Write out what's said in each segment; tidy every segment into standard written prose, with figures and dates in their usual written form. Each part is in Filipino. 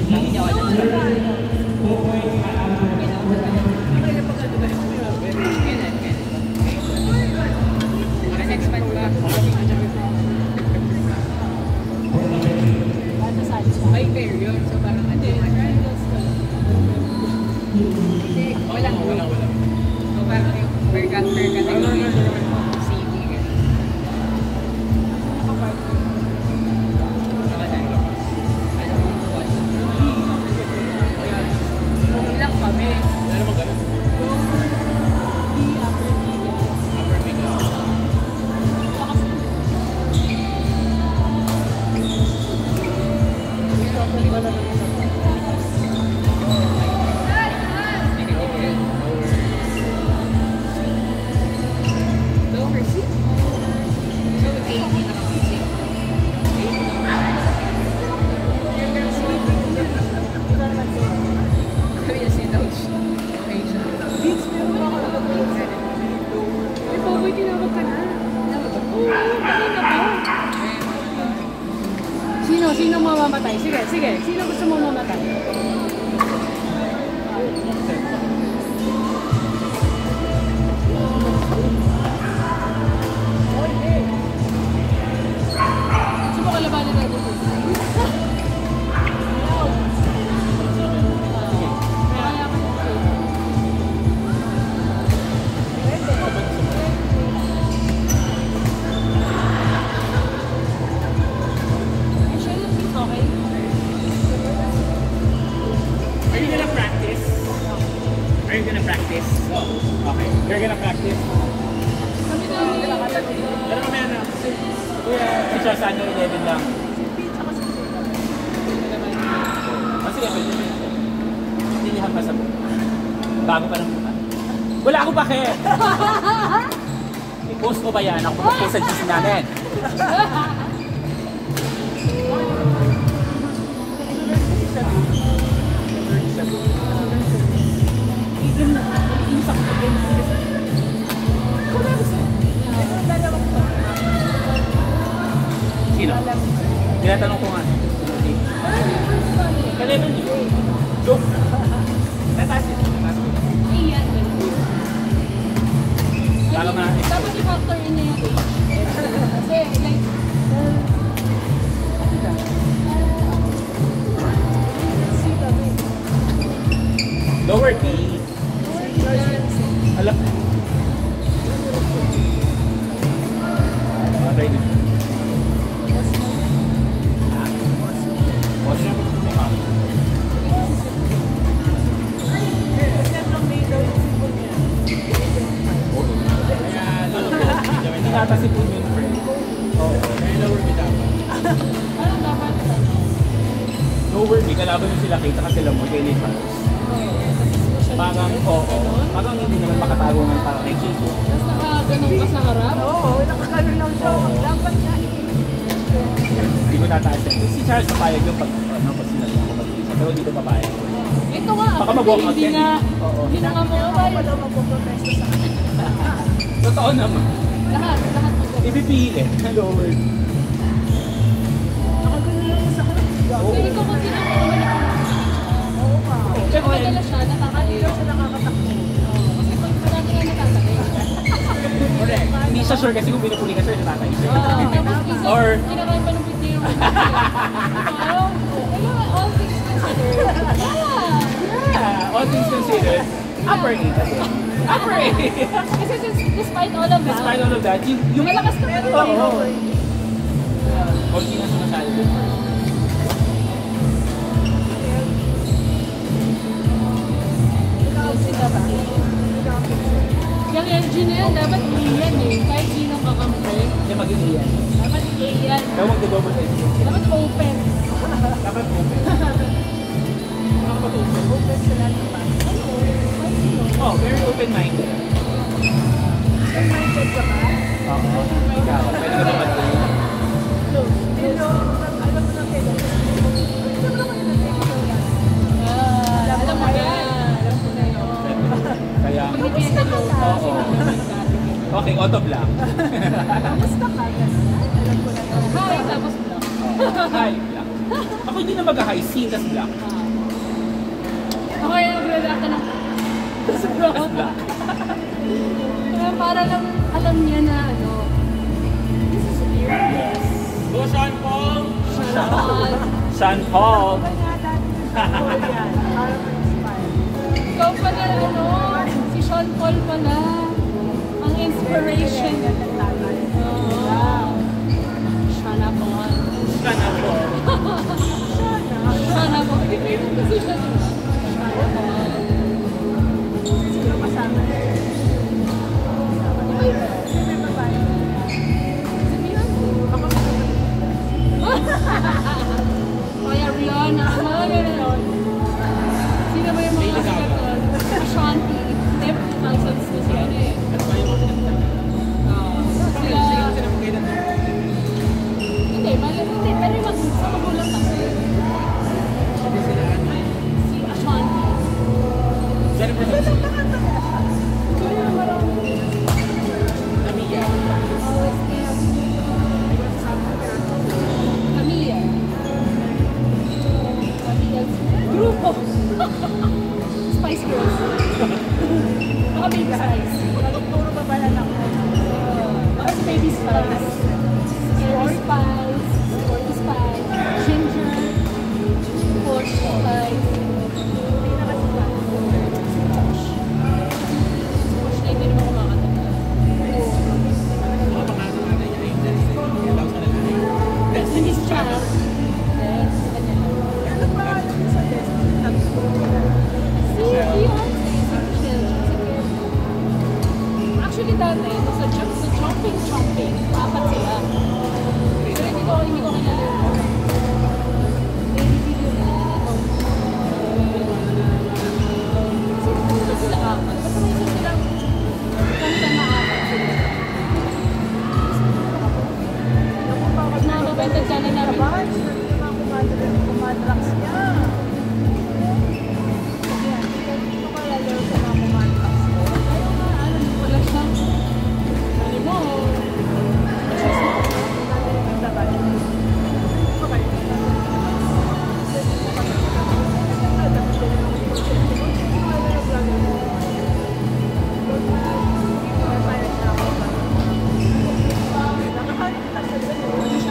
Hindi ako next month ba? May period, so parang ano yun? Walang. So parang yung per category. CV. Ilang kami? Ano naman ganun? Sino mamamatay? Sige. Sino gusto mo mamatay? Gusto mo kalabanin natin? Practice? Oh, okay. You're gonna practice? Pero mamaya na. Si Charles Ano, 11 lang. Sige, pwede mo yun. Tilihan pa sa buka. Bago pa ng buka. Wala akong pake! I-post ko ba yan? Ako mag-post sa GC namin. Sino? Tinatanong ko nga. Kaliban niyo. Joke. Nataas yun. Iyan. Baka natin. Dapat i-factor in niya yung kasi like lower D. Alam. Try this. Nata si Punyon friend. Oo. Kaya lower B dapat. anong dapat? Lower B, kalaban yung sila kita kasi lang mo kay Nick Harris. Parang, oo. Parang hindi naman makatago ng parang kay Chico. Tapos nakaganon ka sa harap? Oo, nakakaroon lang siya. Dapat nga Hindi ko tataas yan. Si Charles papayag yung pag sinabi ako mag-isa. Pero hindi ko papayag. Ito nga. Baka mag-walk out Hindi yan. nga. Oo. Hindi na nga mo. pa daw magpo-protesto sa kanila. Totoo naman. Lahat. Ipipilit. Lower B. Nakaganon lang sa kanila. Oo. Pero ito kasi naman Oo ka. Pero madala siya, Hindi nakakaliw. daw siya nakakatakbo. Kasi pag marami nga natatagay. Correct. Hindi siya sure kasi kung pinupuli ka sure, natatay siya. Tapos isa, Or- kinakain pa ng video. Parang, all things considered. Yeah. All things considered, upper A. Upper A. Kasi despite all of that, Despite all of that, yung malakas ka pa rin. Oo. Konti na sumasali dun. Sila ba? Kaya Janelle, dapat iyan eh. Kahit sinong kakampi. Hindi maging iyan. Dapat iyan. Kaya magdo-double edge. Dapat open. Dapat open. Dapat open. Open sila naman. Oh, very open-minded. Open-minded ka ba? Oo. Ikaw, pwede ka ba mag-iyan? Pero, alam mo na kailan. Ito naman yung nag-iyan. Alam mo yan. Kaya, Kamusta ka lang? oo. Okay, auto block. Kamusta ka? Alam ko na yun. Hi, tapos block. Hi, block. Ako hindi na mag-high, C, tas block. Okay, nag-react ka ng tapos brown. Kaya para lang alam niya na ano, this is serious. Go, Sean Paul! Sharon. Sean Paul! Kaya nga dati yan. Para ma-inspire. Ikaw pala, ano, si Sean Paul pala. Ang inspiration. Oh. Shana Paul. Sean Paul! Shana Paul. Kasi siya diba? Shana Paul. Sino kasama? Sino may babae? Si Beyonce. Kaya Rihanna. Ano. Sino ba yung mga sikat doon? Ashanti. Tip. Thousands na siya ano eh. Sila... Hindi, hindi. Pero yung sa magulang kasi. Si Ashanti. Jennifer Sino Lopez. nakanta niya? Kaya marami. Tamia. Always am. Camilla. Camilla's grupo. Spice Girls. Baka Baby Spice. Puro babae lang. Baka si Baby Spice. Scary Spice. Sporty Spice. Ginger. Push Spice. Pinakasikat. Push. Push na hindi naman kumakanta. Destiny's Child. Yes, kanya lang. Ano ba yung sa Destiny? Si Beyonce, si Michelle, actually dati, sa chopping, apat sila. Pero hindi ko kilala yun. Baby video na, kasi sila apat. Basta may isa silang kanta na apat sila. Pag nakakabenta channel namin, Bakit? Yung mga kumadraks niya. Ayan, hindi ko kaya laro sa mga kumadraks ko. ayaw nga, ano, wala siyang, ano mo,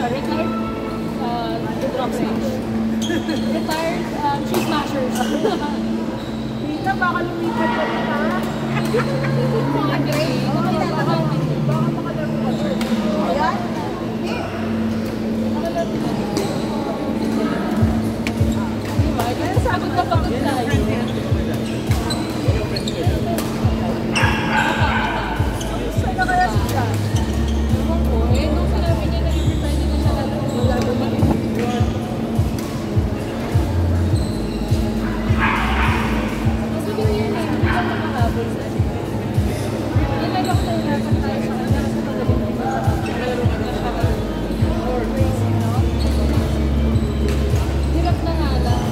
retired, drop stage. Retired, tree smashers. Tita, baka lumipat ka rin ha? Mga gray. Baka makalaro ka rin. Ayan. Diba? Kaya sagot na pagod tayo. Saan na kaya siya? Ewan ko. Eh, nung sinabi niya na every Friday na siya lalabas. Kasi din yun eh, hindi lang makahabol sa akin. Nilala ko tayo natin tayo sa kanya kasi magaling ko ba? Or crazy, no? Hirap na nga lang.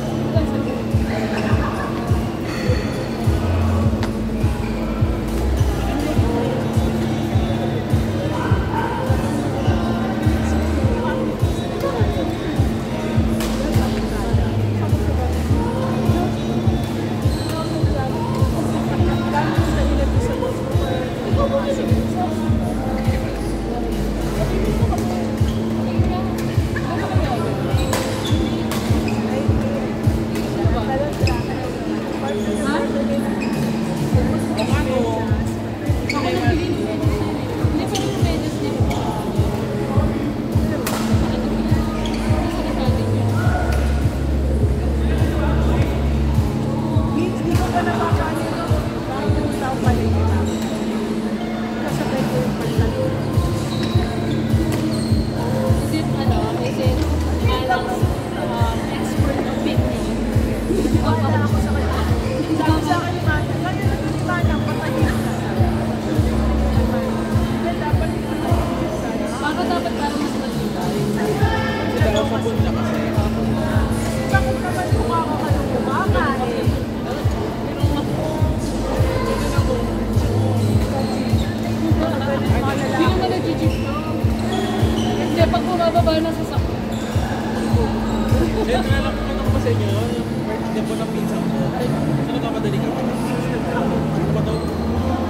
depot ng pizza ko. Saan nagkamadali ka? Ano ba to?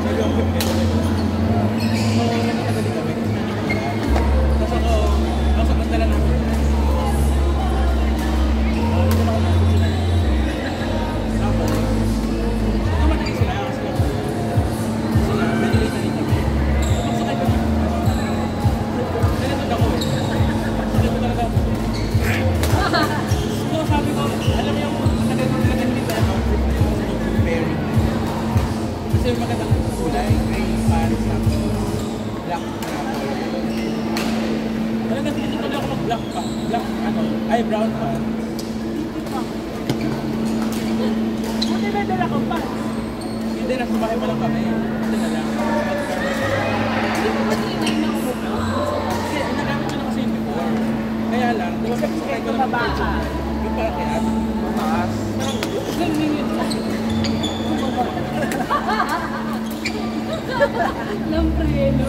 Sabi ako, so, nagkamadali kami. Tapos ako, sa pagdala namin. Ito na ako nagkusin na. Tapos, nagkamadali sila kasi ako. Kasi nga, medyo late na rin kami. Magsakay kami. Ganito ako eh. Sabi ko talaga. So, sabi ko, alam mo yung magandang tayo outfit na yun sa yung pairing na yun. Kasi yung magandang kulay, gray, Paris, black, talagang tinituloy ako mag-black pa. Black, ay brown pa. Buti may dala ko pa. Hindi, nasa bahay pa lang kami. Ito na lang. Hindi mo ba tinay na ako? Kasi nagamit ko na kasi yung before. Kaya lang, di ba sakay ko lang yung parakyat, mataas. Lampreno.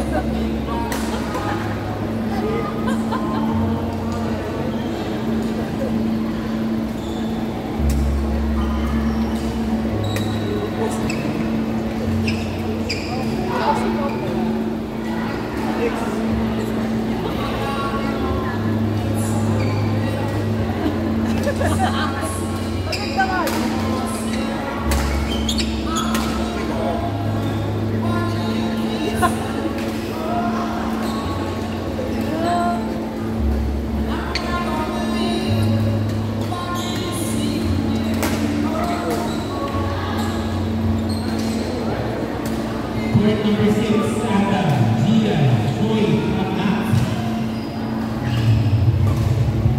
Court number 6, Ada Gia Joy Pakat.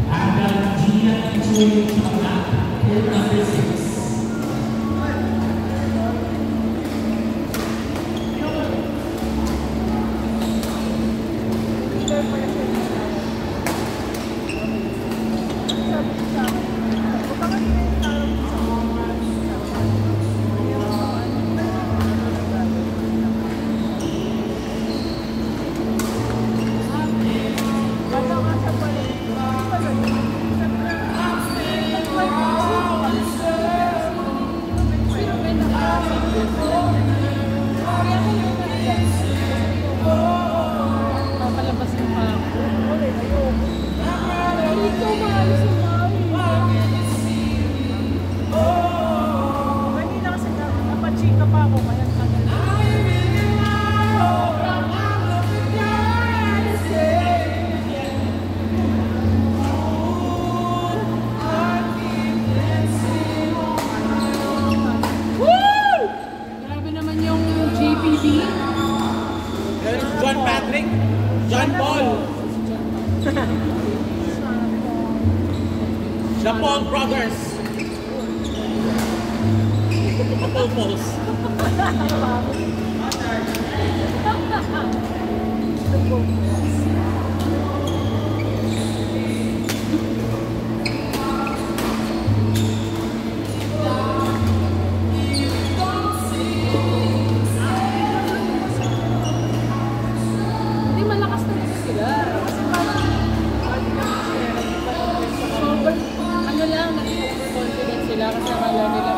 Ada Gia Joy Pakat. Court number 6. Papalabas mo pa ako. Ito, maalis yung mami. Kanina kasi napachika pa ako, kaya tagal. Grabe naman yung JPD. John Patrick, John Paul, the Paul Brothers, the Paul Pauls. Hindi, malakas talaga sila. Sobrang, ano lang, naging overconfident sila kasi akala nila